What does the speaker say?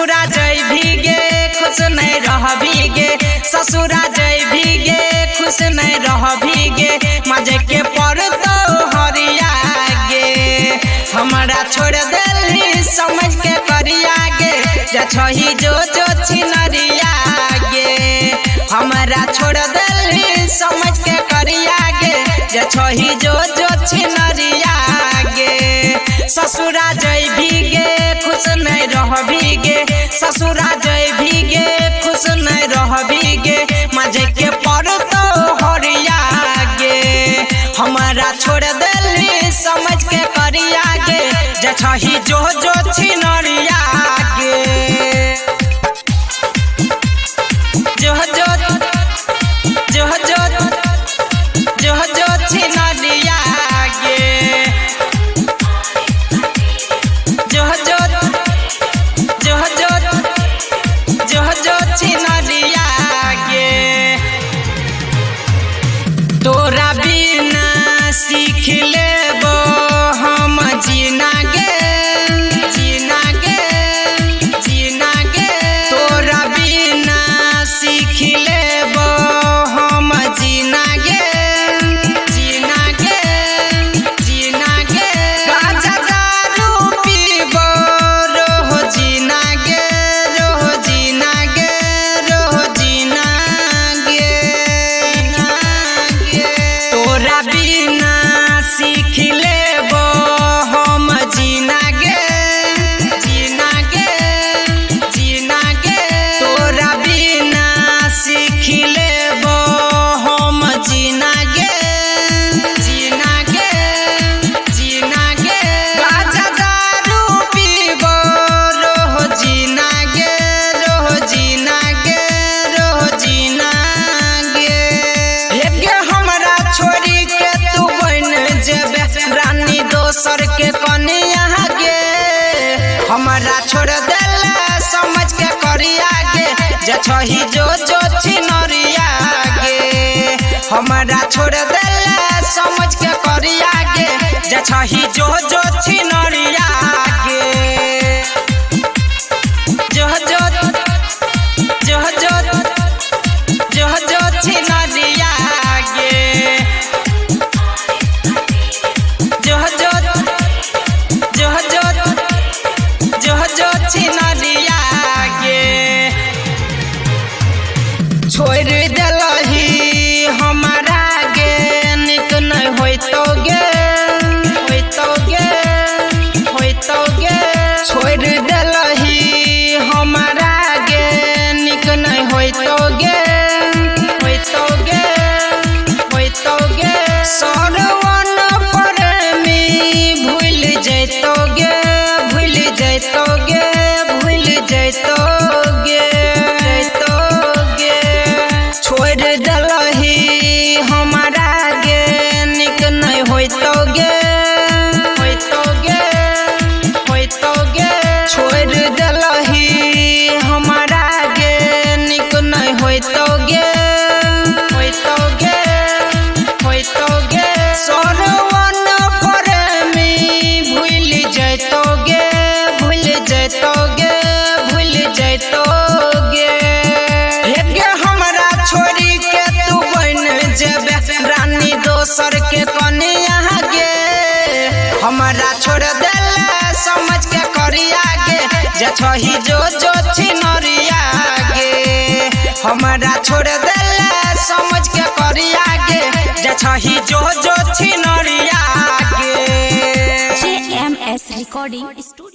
ससुरा जय भीगे खुश नहीं रह भीगे, ससुरा जय भीगे खुश नहीं रह भीगे, मजे के पड़तो हरिया गे। हमारा छोड़ दिली समझ के करिया गे, जछही जो छिनरिया गे। हमारा छोड़ दिली समझ के करिया गे, जछही जो छिनरिया गे। ससुरा जय भीगे खुश नहीं रह भीगे, ससुरा जय भीगे खुश नहीं रह भीगे, मजे के पड़तो हरिया गे। हमारा छोड़ दिली समझ के करिया गे, जछही जो छिनरिया गे। जो छिनरिया गे, जो छिनरिया गे। तोरा बिना सीख लेबो हम जीना गे, जीना गे, जीना गे। तोरा बिना सीख लेबो हम जीना गे, जीना गे, जीना गे। गाजा दारू पीबो रोह जीना गे, रोह जीना गे, रोह जीना गे। तोरा बिना सीख लेबो हम जीना गे, जीना गे, जीना गे। तोरा बिना सीख लेबो हम जीना गे, जीना गे, जीना गे। गाजा दारू पीबो रोह जीना गे, रोह जीना गे, रोह जीना गे। एगे हमरा छोड़ी के तू बन जेबे रानी दोसर के कनिया गे। हमरा छोड़ देले समझ के करिया गे, जछही जो छिनरिया गे। हमरा छोड़ देले समझ के करिया गे, जछही जो छिनरिया गे। जो छिनरिया गे, जो छिनरिया गे। छोड़ दिलही हमारा गे, निक नहीं होइतो गे, होइतो गे, होइतो गे। छोड़ दिलही हमारा गे, निक नहीं होइतो गे, होइतो गे, होइतो गे। सरवन प्रेमी भूल जैतो गे, भूल जैतो गे, भूल जैतो गे, जैतो गे। छोड़ दिलही हमारा गे, निक नहीं होइतो गे, होइतो गे, होइतो गे। छोड़ दिलही हमारा गे, निक नहीं होइतो गे, होइतो गे, होइतो गे। सरवन प्रेमी भूल जैतो गे, भूल जैतो गे, भूल जैतो गे। हेगे हमरा छोड़ी के तू बन जेबे रानी दोसर के कनिया गे। हमरा छोड़ देले समझ के करिया गे, जछही जो छिनरिया गे। हमरा छोड़ देले समझ के करिया गे, जछही जो छिनरिया गे। JMS Recording Studio।